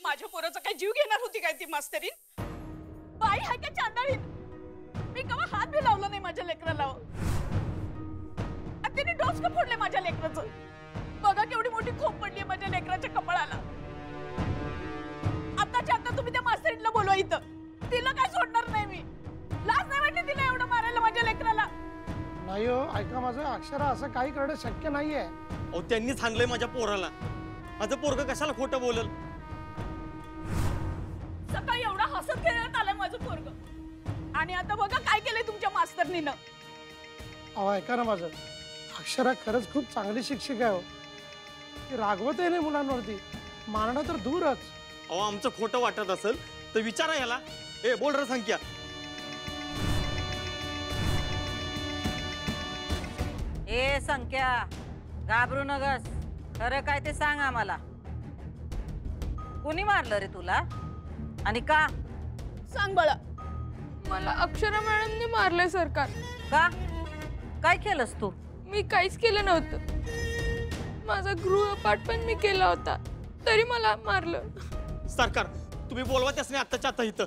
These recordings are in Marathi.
माझ्या पोराचा काय जीव घेणार होती काय ती मास्तरीन? बाई हाय का चांदाळी? मी कवा हात भी लावला नाही माझ्या लेकराला. तिने डोस का फोडले माझ्या लेकराचं. बघा केवढी मोठी खोप पडली माझ्या लेकराच्या कपाळाला. आताच्या आता तुम्ही त्या मास्तरीनला बोलवा इथं. तिला काय सोडणार नाही मी. लाज नाही वाटली तिला एवढं मारायला माझ्या लेकराला? नाही हो, ऐका माझं, अक्षरा असं काही करणं शक्य नाहीये. अहो त्यांनी सांगलंय माझ्या पोराला. माझं पोरग कशाला खोटं बोलल? सकाळी एवढा हसत खेळत आलाय माझं पोरग, आणि आता बघा काय केलंय तुमच्या मास्तरनीनं. अहो ऐका ना माझं, अक्षरा खरंच खूप चांगली शिक्षिका आहे हो. ती रागवतही नाही मुलांवरती, मारणं तर दूरच. अहो आमचं खोटं वाटत असेल तर विचारा याला. ए बोल रे संख्या. ए संख्या, घाबरू नगस. खरं काय ते सांग आम्हाला. कुणी मारलं रे तुला आणि का? सांग बाळा. मला अक्षरा मॅडमने मारले सरकार. का? काय केलंस तू? मी काहीच केलं नव्हतं. माझा गृहपाठ पण मी केला होता, तरी मला मारलं. सरकार तुम्ही बोलवा त्यासने आत्ताच्या आता इथं.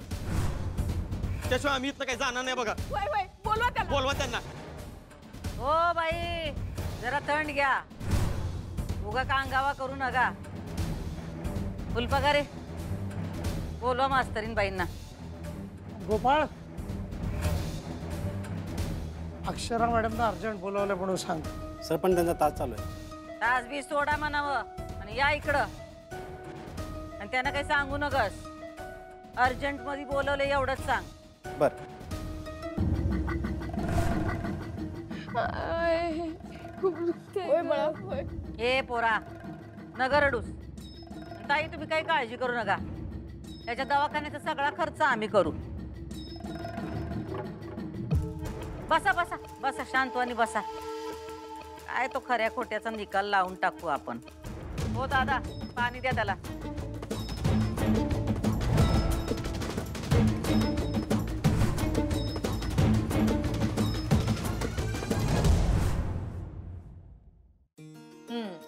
त्याशिवाय आम्ही इथं काही जाणार नाही बघा. वय वय बोलवा त्याला. बोलवा त्यांना. हो बाई, जरा थंड घ्या. उगा कांगावा करू नका. फुलपगारे बोलवा मास्तरीन बाईंना. गोपाळ, अक्षरा मॅडमना अर्जंट बोलवलं म्हणून सांग. सर पण त्यांचा तास चालू आहे. तास बी सोडा म्हणावं आणि या इकडं. आणि त्यांना काही सांगू नकस. अर्जंट मध्ये बोलवले एवढंच सांग. बर. खूप दुखते. होय बाळा होय. हे पोरा नगर रडूस. ताई तुम्ही काही काळजी करू नका. त्याच्या दवाखान्याचा सगळा खर्च आम्ही करू. बसा बसा बसा, शांतवानी बसा. काय तो खऱ्या खोट्याचा निकाल लावून टाकू आपण. हो दादा, पाणी द्या त्याला.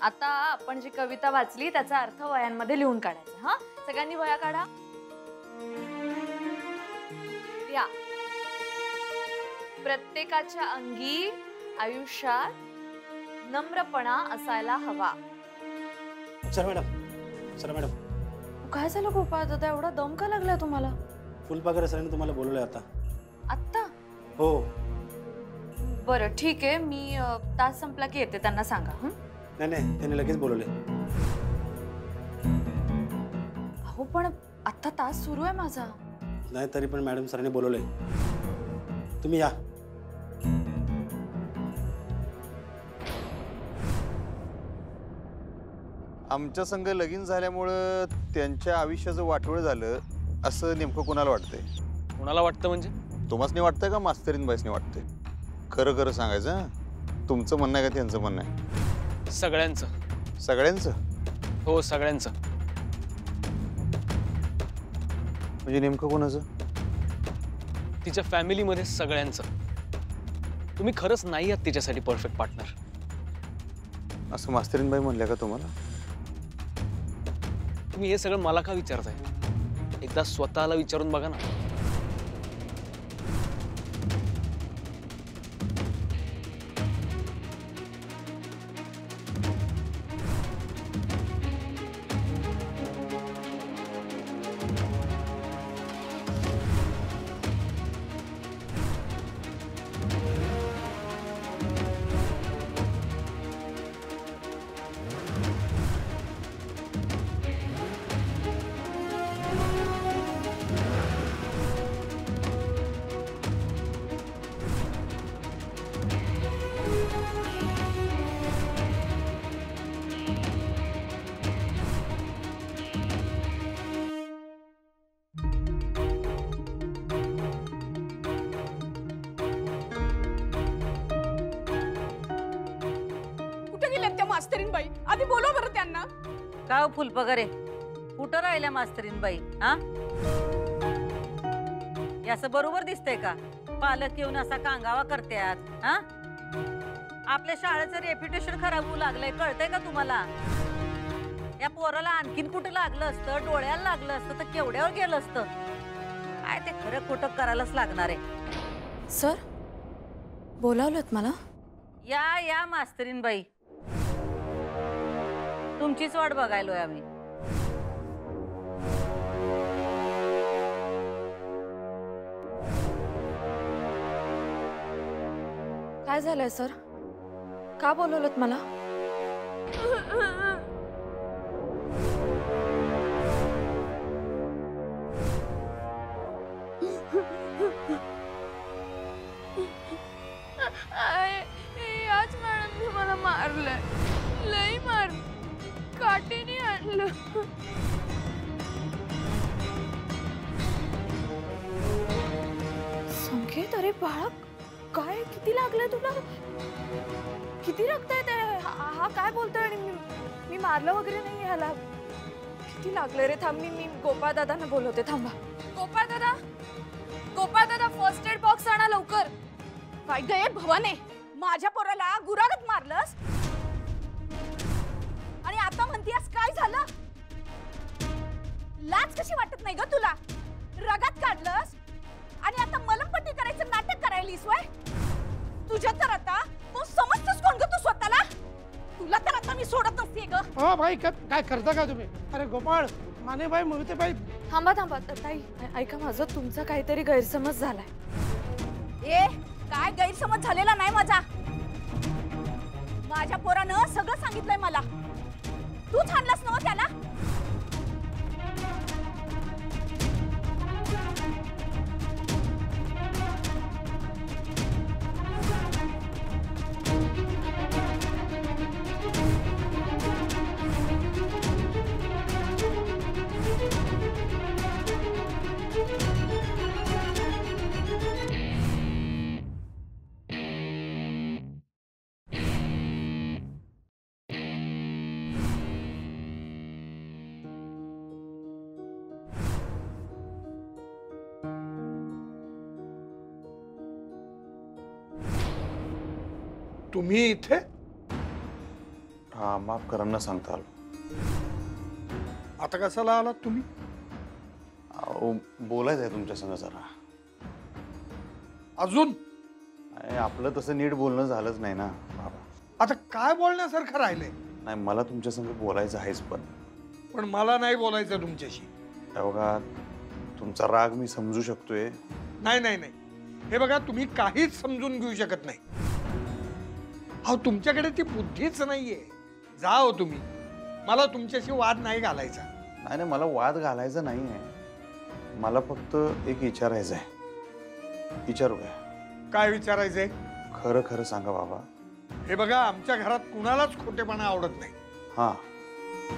आता आपण जी कविता वाचली त्याचा अर्थ वह्यांमध्ये लिहून काढायचा. हा, सगळ्यांनी वह्या काढा. या. प्रत्येकाच्या अंगी आयुष्यात नम्रपणा असायला हवा. Sir madam. काय झालं गोपाळ दादा, एवढा दम का लागलाय तुम्हाला? फुलपाखरे सरांनी तुम्हाला बोलवलंय आता. आत्ता? हो. बरं ठीक आहे, मी तास संपला की येते, त्यांना सांगा. नाही, त्यांनी लगेच बोलवले. हो पण आता तास सुरू आहे माझा. नाही तरी पण मॅडम सरांनी बोलवले. तुम्ही या. आमच्या संग लगीन झाल्यामुळं त्यांच्या आयुष्याचं वाटोळ झालं असं नेमकं कोणाला वाटतंय? कोणाला वाटतं म्हणजे? तुम्हासनी वाटतंय का मास्तरीन बाईसनी वाटतंय? खरं खरं सांगायचं. हं? तुमचं म्हणणं आहे का त्यांचं म्हणणं आहे? सगळ्यांचं. सगळ्यांचं? हो सगळ्यांचं. म्हणजे नेमकं कोणाचं? तिच्या फॅमिलीमध्ये सगळ्यांचं. तुम्ही खरंच नाही आहात तिच्यासाठी परफेक्ट पार्टनर. असं मास्तरीन बाई म्हणल्या का तुम्हाला? तुम्ही हे सगळं मला का विचारताय? एकदा स्वतःला विचारून बघा ना. मास्तरीन बाई, आधी बोलव बरं त्यांना. का फुलपगारे, कुठं राहिल्या मास्तरीन बाई? हा, याचं बरोबर दिसतंय का? पालक येऊन असा कांगावा करतात. हा, आपल्या शाळेचं रेप्युटेशन खराब होऊ लागलंय, कळतंय का तुम्हाला? या पोराला आणखीन कुठं लागलं असतं, डोळ्याला लागलं असतं तर केवढ्यावर गेलं असतं. काय ते खरं खोटं करायलाच लागणार आहे. सर बोलावलंत मला? या मास्तरीनबाई, तुमचीच वाट बघायलोय आम्ही. काय झालंय सर? का बोलवलंत मला? याच मॅडमने मला मारलंय, लई मार, काठीने आणलं. संकेत, अरे बाळा, काय किती लागलंय तुला? किती रक्त येत आहे? हा काय बोलतोय? आणि मी मारलं वगैरे नाही ह्याला. किती लागलंय रे? थांब, मी गोपाळ दादांना बोलवते. थांबा. गोपाळ दादा, फर्स्ट एड बॉक्स आणा लवकर. काय गये भवाने, माझ्या पोराला गुरागत मारलंस आणि आता म्हणतीस काय झालं? लाज कशी वाटत नाही ग तुला? रगात काढलंस आणि आता मलमपट्टी करायचं नाटक करायलीस वय? तुझ्या तर आता तू समजतोस कोण ग तू स्वतःला? तुला तर आता मी सोडत नसते ग. हो भाई, काय करता का तुम्ही? अरे गोपाळ, माने बाई, मोहिते बाई, थांबा ताई, ऐका, माझं तुमचा काहीतरी गैरसमज झालाय. ए, काय गैरसमज झालेला नाही माझा. माझ्या पोरानं सगळं सांगितलंय मला. तूच आणलास ना त्याला? तुम्ही इथे? हा, माफ करा न सांगता आलो. आता कशाला आलात तुम्ही? अहो, बोलायचं आहे तुमच्या संग जरा. अजून आपलं तसं नीट बोलणं झालंच नाही ना बाबा. आता काय बोलण्यासारखं राहिलंय? नाही, मला तुमच्या संग बोलायचं आहेच, पण मला नाही बोलायचं तुमच्याशी. बघा, तुमचा राग मी समजू शकतोय. नाही, हे बघा, तुम्ही काहीच समजून घेऊ शकत नाही. अहो, तुमच्याकडे ती बुद्धीच नाहीये. जा हो तुम्ही. मला तुमच्याशी वाद नाही घालायचा. नाही, मला वाद घालायचा नाही आहे. मला फक्त एक विचारायचं आहे. विचारू काय विचारायचंय? खरं खरं सांगा बाबा. हे बघा, आमच्या घरात कुणालाच खोटेपणा आवडत नाही. हा,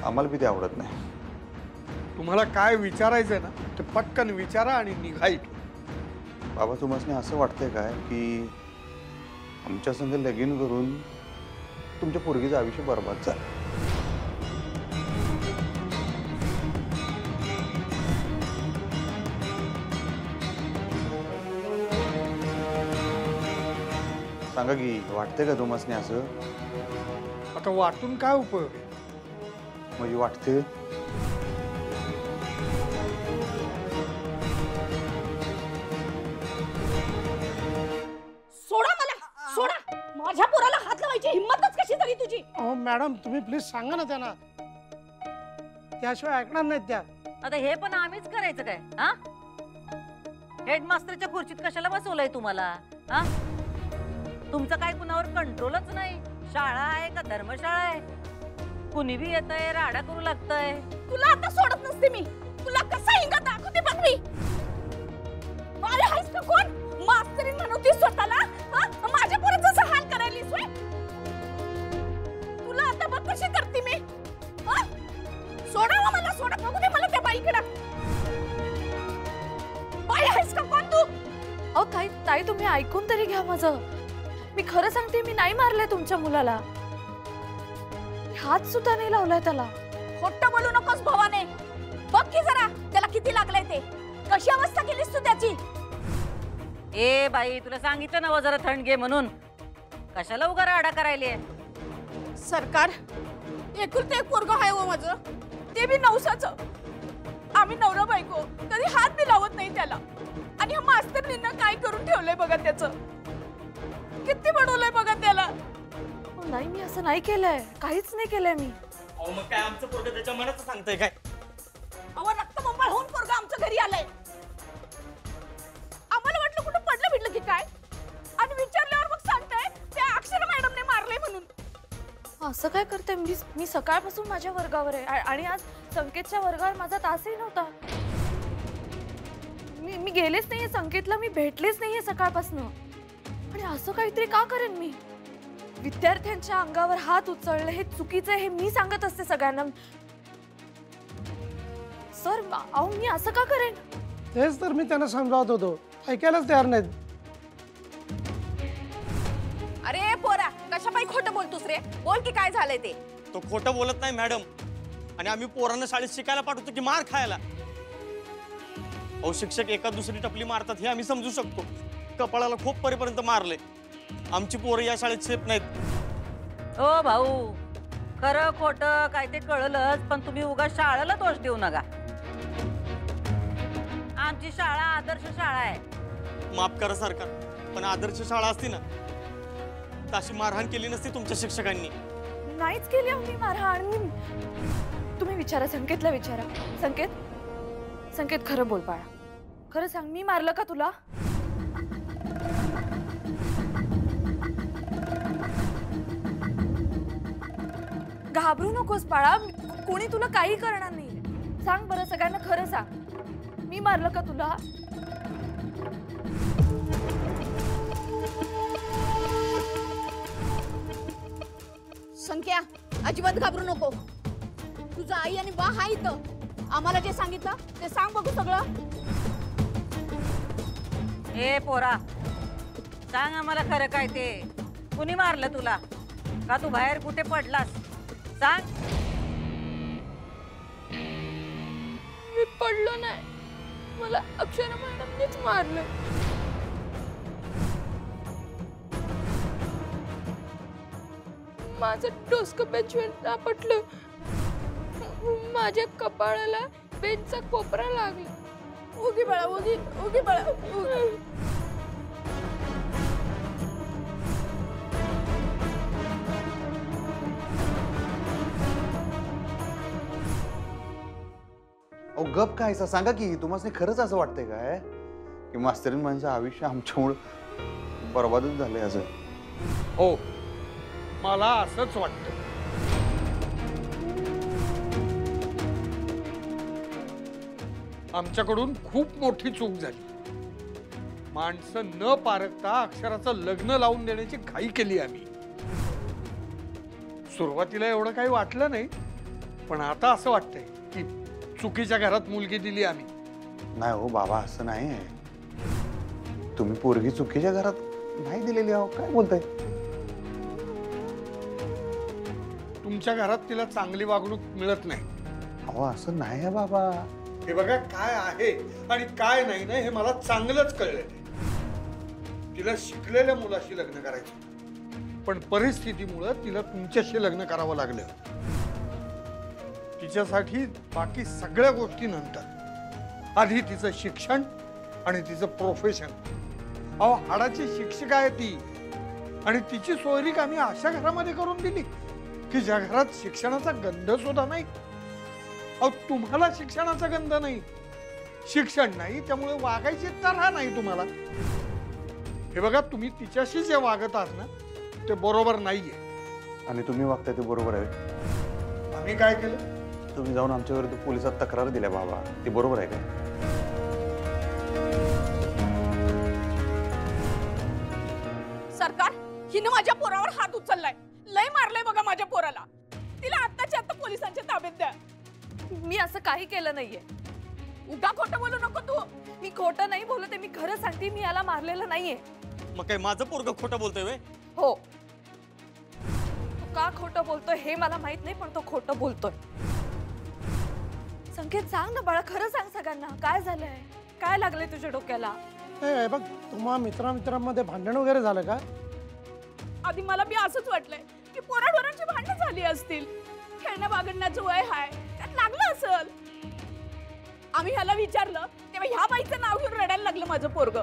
आम्हाला बी ते आवडत नाही. तुम्हाला काय विचारायचंय ना, ते पटकन विचारा आणि निघा इथून. बाबा, तुम्हाला असं वाटतंय काय की आमच्या संग लगीन करून तुमच्या पोरगीचं आयुष्य बरबाद झालं? सांगा की, वाटतंय का तुम्हाला असं? आता वाटून काय उपयोग? म्हणजे वाटते. सोडा, माझ्या पोराला हात लावायची हिम्मतच कशी झाली तुझी? अहो मॅडम, तुम्ही प्लीज सांगा ना त्यांना. त्याशिवाय ऐकणार नाहीत त्या. आता हे पण आम्हीच करायचं काय? हा, हेडमास्टरच्या खुर्चीत कशाला बसवलंय तुम्हाला? हा, तुमचं काय कुणावर कंट्रोलच नाही. शाळा आहे का धर्मशाळा आहे? कुणी बी येतंय, राडा करू लागतंय. तुला आता सोडत नसते मी. तुला कसा हिंगा दाखवते बघ मी. अरे हायस का कोण? मास्तरीन म्हणते स्वतःला. माझ्या पोराचा हाल करायलीस होय? तुला आता बघ कशी करते मी. सोडा मला, सोडा. बघू दे मला त्या बाईकडे. बाई हायस का कोण तू? अहो ताई, तुम्ही ऐकून तरी घ्या माझं. मी खरं सांगते, मी नाही मारलंय तुमच्या मुलाला. हात सुद्धा नाही लावलाय त्याला. खोटं बोलू नकोस भवाने. बघ की जरा त्याला किती लागलंय ते. कशी अवस्था केलीस तू त्याची? ए बाई, तुला सांगितलं ना जरा थंड घे म्हणून. कशाला उगा राडा करायली? सरकार, एकुलते एक पोरग आहे हो माझं, ते बी नवसाचं. आम्ही नवरा बायको कधी हात बी लावत नाही त्याला. आणि ह्या मास्तरनींना काय करून ठेवलंय बघा त्याचं. किती बनवलंय बघा त्याला. नाही मी असं नाही केलंय, काहीच नाही केलंय मी. अहो मग काय आमचं पोरग त्याच्या मनाचं सांगतंय काय? अहो रक्तबंबाळ होऊन पोरग आमच्या घरी आलंय. आम्हाला वाटलं कुठं पडलं बिडलं की काय, आणि विचारल्यावर मग सांगताय त्या अक्षरा मॅडमने मारलंय म्हणून. असं काय करते मी सकाळपासून माझ्या वर्गावर आहे आणि आज संकेतच्या वर्गावर माझा तासही नव्हता. मी गेलेच नाहीये संकेतला, मी भेटलेच नाहीये सकाळपासून. आणि असं काहीतरी का करेन मी? विद्यार्थ्यांच्या अंगावर हात उचलले हे चुकीचं आहे हे मी सांगत असते सगळ्यांना. सर अहो मी असं का करेन? तेच तर मी त्यांना समजावत होतो, ऐकायलाच तयार नाहीत. अरे पोरा कशापाई खोटं बोलतोस रे? बोल की काय झालंय ते. तो खोटं बोलत नाही मॅडम. आणि आम्ही पोरांना शाळेत शिकायला पाठवतो की मार खायला? अहो शिक्षक एका दुसरी टपली मारतात हे आम्ही समजू शकतो. कपाळाला खूप परेपर्यंत मारले. आमची पोरं या शाळेत सेफ नाहीत. ओ भाऊ, खरं खोटं काय ते कळलंच, पण तुम्ही उगा शाळेला दोष देऊ नका. आमची शाळा आदर्श शाळा आहे. माफ करा सरकार, पण आदर्श शाळा असती ना तर अशी मारहाण केली नसती तुमच्या शिक्षकांनी. नाहीच केली मी मारहाण. तुम्ही विचारा संकेतला विचारा. संकेत खरं बोल बाळा, खरं सांग मी मारलं का तुला? घाबरू नकोस बाळा, कोणी तुला काही करणार नाही. सांग बरं सगळ्यांना खरं सांग, मी मारलं का तुला? संख्या अजिबात घाबरू नको. तुझा आई आणि बा हा इथं. आम्हाला जे सांगितलं ते सांग बघू सगळं. ए पोरा, सांग आम्हाला खरं काय ते. कुणी मारलं तुला? का तू बाहेर कुठे पडलास? सांग. मी पडलो नाही, मला अक्षरा मॅडमनेच मारलं. माझं डोसकं बेंचवर आपटलं, माझ्या कपाळाला बेंचचा कोपरा लागला. उगी बाळा उगी बाळा उगी. अहो गप काय सांगा की तुम्हाला खरंच असं वाटतंय काय की मास्तरीन माझं आयुष्य आमच्यामुळं बरबादच झालंय असं? हो, मला असंच वाटतं. आमच्याकडून खूप मोठी चूक झाली. माणसं न पारखता अक्षराचं लग्न लावून देण्याची घाई केली आम्ही. सुरुवातीला एवढं काही वाटलं नाही, पण आता असं वाटतंय की चुकीच्या घरात मुलगी दिली आम्ही. नाही हो बाबा, असं नाही. तुम्ही पोरगी चुकीच्या घरात नाही दिलेली आहो, काय बोलताय? तुमच्या घरात तिला चांगली वागणूक मिळत नाही. अहो असं नाही आहे बाबा. हे बघा काय आहे आणि काय नाही ना हे मला चांगलंच कळलं. तिला शिकलेल्या मुलाशी लग्न करायचं, पण परिस्थितीमुळे तिला तुमच्याशी लग्न करावं लागलं. तिच्यासाठी बाकी सगळ्या गोष्टी नंतर, आधी तिचं शिक्षण आणि तिचं प्रोफेशन. अहो हाडाची शिक्षिका आहे ती, आणि तिची सोयरीक आम्ही अशा घरामध्ये करून दिली की ज्या घरात शिक्षणाचा गंध सुद्धा नाही. अहो तुम्हाला शिक्षणाचा गंध नाही, शिक्षण नाही, त्यामुळे वागायची तऱ्हा नाही तुम्हाला. हे बघा तुम्ही तिच्याशी जे वागत आहात ना ते बरोबर नाहीये. आणि तुम्ही वागताय ते बरोबर आहे. आम्ही काय केलं? तुम्ही जाऊन आमच्या विरुद्ध पोलिसात तक्रार दिल्या बाबा, ते बरोबर आहे का? सरकार हिनं माझ्या पोरावर हात उचललाय, लय मारलंय बघा माझ्या पोराला. तिला आत्ताच्या आत्ता पोलिसांच्या ताब्यात द्या. मी असं काही केलं नाहीये. उगा खोटं बोलू नको तू. मी खोटं नाही बोलते, मी खरं सांगते. मी याला मारलेलं नाहीये. मग काय माझं पोरग खोटं बोलतोय वे? हो, तो का खोटं बोलतोय हे मला माहित नाही, पण तो खोटं बोलतोय. संकेत सांग ना बाळा, खरं सांग सगळ्यांना. काय झालंय? काय लागलंय तुझ्या डोक्याला? हे बघ, तुम्हा मित्रांमध्ये भांडण वगैरे झालं का? आधी मला बी असंच वाटलंय की पोराढोरांची भांडणं झाली असतील. कळण्या बागडण्याचं वय हाय, त्यात लागलं असल. आम्ही ह्याला विचारलं तेव्हा ह्या बाईचं नाव घेऊन रडायला लागलं माझं पोरग.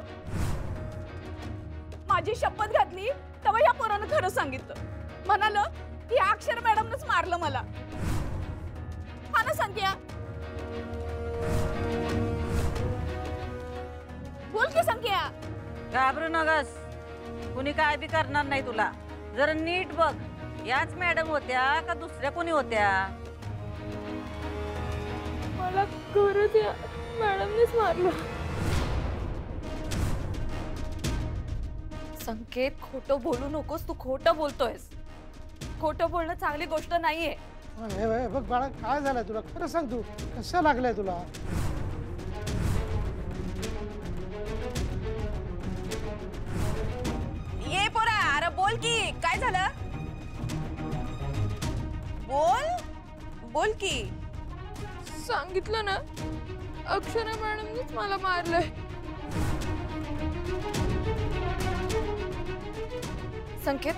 माझी शपथ घातली तेव्हा ह्या पोरानं खरं सांगितलं. म्हणालं की अक्षर मॅडमनच मारलं मला. हा ना संख्या, बोल की संख्या. घाबरू नगस, कुणी काय बी करणार नाही तुला. जरा नीट बघ, याच मॅडम होत्या का दुसऱ्या कोणी होत्या? मला खरंच या मॅडमनेच मारलं. संकेत, खोटं बोलू नकोस. तू खोटं बोलतोयस. खोटं बोलणं चांगली गोष्ट नाहीये. हे बघ बाळा, काय झालंय तुला? खरं सांग, तू कसं लागलंय तुला? ये पोरा, अरे बोल की काय झालं? बोल बोल की. सांगितलं ना, अक्षरा मॅडमनेच मला मारलंय. संकेत,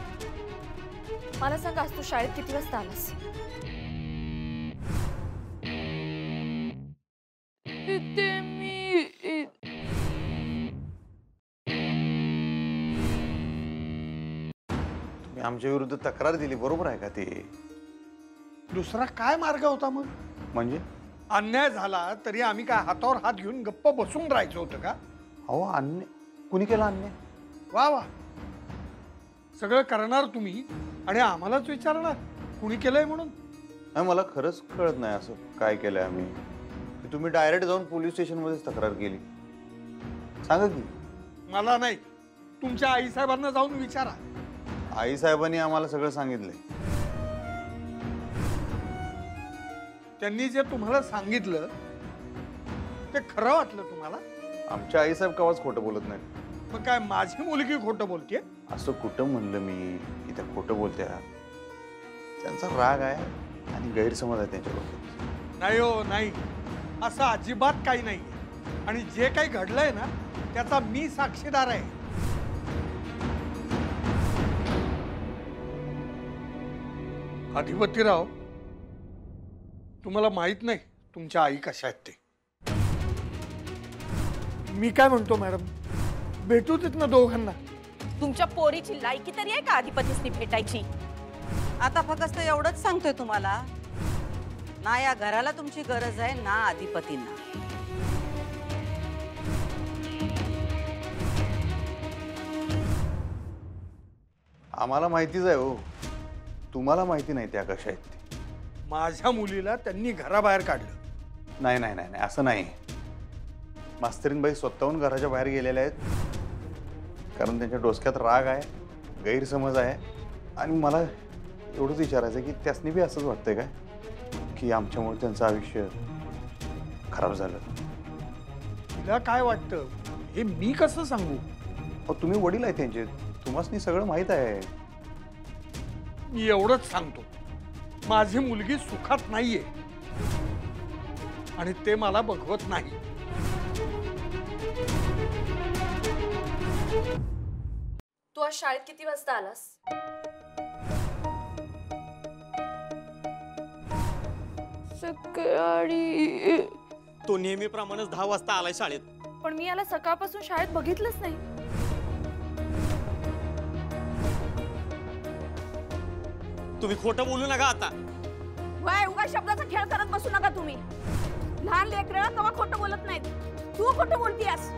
मला सांग, आज तू शाळेत किती वाजता आलास? तुम्ही आमच्या विरुद्ध तक्रार दिली, बरोबर आहे का ते? दुसरा काय मार्ग होता मग? म्हणजे अन्याय झाला तरी आम्ही काय हातावर हात घेऊन गप्प बसून राहायचं होतं का? अहो, अन्याय कुणी केला? अन्याय? वा वा, सगळं करणार तुम्ही आणि आम्हालाच विचारणार कुणी केलंय म्हणून? नाही, मला खरंच कळत नाही असं काय केलंय आम्ही. तुम्ही डायरेक्ट जाऊन पोलीस स्टेशनमध्येच तक्रार केली. सांगा की. मला नाही, तुमच्या आईसाहेबांना जाऊन विचारा. आईसाहेबांनी आम्हाला सगळं सांगितलंय. त्यांनी जे तुम्हाला सांगितलं ते खरं वाटलं तुम्हाला? आमच्या आईसाहेब कवाच खोटं बोलत नाही. मग काय माझी मुलगी खोटं बोलते? असं कुठं म्हणलं मी की त्या खोटं बोलत्या? त्यांचा राग आहे आणि गैरसमज आहे त्यांच्या डोक्यात. नाही हो, नाही, असं अजिबात काही नाही. आणि जे काही घडलंय ना त्याचा मी साक्षीदार आहे. अधिपतीराव, तुम्हाला माहित नाही तुमच्या आई कशा आहेत ते. मी काय म्हणतो मॅडम, भेटू तिथनं दोघांना. तुमच्या पोरीची लायकी तरी आहे का अधिपतीसनी भेटायची? आता फक्त एवढंच सांगतोय तुम्हाला, ना या घराला तुमची गरज आहे ना अधिपतींना. आम्हाला माहितीच आहे हो, तुम्हाला माहिती नाही त्या कशा आहेत ते. माझ्या मुलीला त्यांनी घराबाहेर काढलं. नाही नाही नाही नाही, असं नाही. मास्तरीनबाई स्वतःहून घराच्या बाहेर गेलेल्या आहेत कारण त्यांच्या डोसक्यात राग आहे, गैरसमज आहे. आणि मला एवढंच विचारायचं की त्यासनी बी असंच वाटतंय काय की आमच्यामुळे त्यांचं आयुष्य खराब झालं? तिला काय वाटतं हे मी कसं सांगू? अहो, तुम्ही वडील आहे त्यांचे, तुम्हासनी सगळं माहीत आहे. मी एवढंच सांगतो, माझी मुलगी सुखात नाहीये आणि ते मला बघवत नाही. तू आज शाळेत किती वाजता आलास? सकाळी. तो नेहमीप्रमाणेच 10 वाजता आलाय शाळेत. पण मी याला सकाळपासून शाळेत बघितलंच नाही. तुम्ही खोटं बोलू नका आता. वय उगा शब्दाचा खेळ करत बसू नका तुम्ही. लहान लेकरं कवा खोटं बोलत नाहीत. तू खोटं बोलतीयस.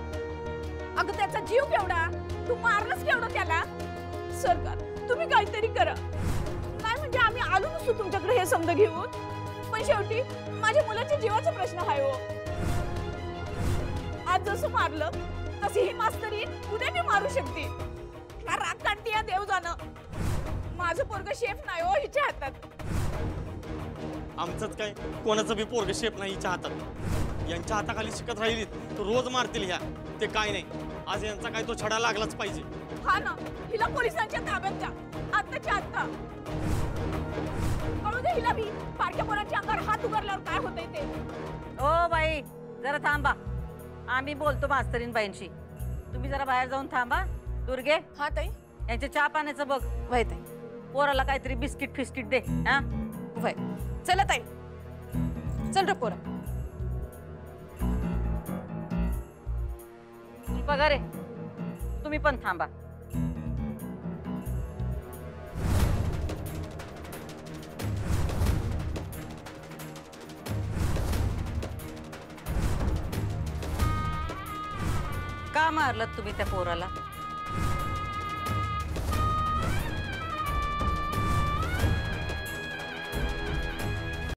अगं त्याचा जीव केवढा, तू मारलंस केवढं त्याला. सरकार, तुम्ही काहीतरी करा. नाही म्हणजे आम्ही आलो नसतो तुमच्याकडे हे समज घेऊन. पण शेवटी माझ्या मुलाच्या जीवाचा प्रश्न आहे हो. आज जसं मारलं तशी ही मास्तरी उद्या मी मारू शकते. हा राग काढते देव जाणं. माझं पोरग शेफ नाही हो हिच्या हातात. आमचंच काय, कोणाचं बी पोरग शेप नाही हिच्या हातात. यांच्या हाताखाली शिकत राहिली तर रोज मारतील ह्या. ते काय नाही, आज यांचा काय तो छडा लागलाच पाहिजे. हा ना, हिला पोलिसांच्या ताब्यात द्या आत्ताच्या आत्ता. कळू दे हिला बी पारख्या पोरांच्या अंगावर हात उगारल्यावर काय होतंय ते. ओ बाई, जरा थांबा, आम्ही बोलतो मास्तरीन बाईंशी. तुम्ही जरा बाहेर जाऊन थांबा. दुर्गे, हा ताई. यांच्या चहा पाण्याचं बघ. वय ताई. पोराला काहीतरी बिस्किट फिस्किट दे. हा वय. चला ताई चल रे पोरा. बघा रे तुम्ही पण थांबा. का मारलं तुम्ही त्या पोराला?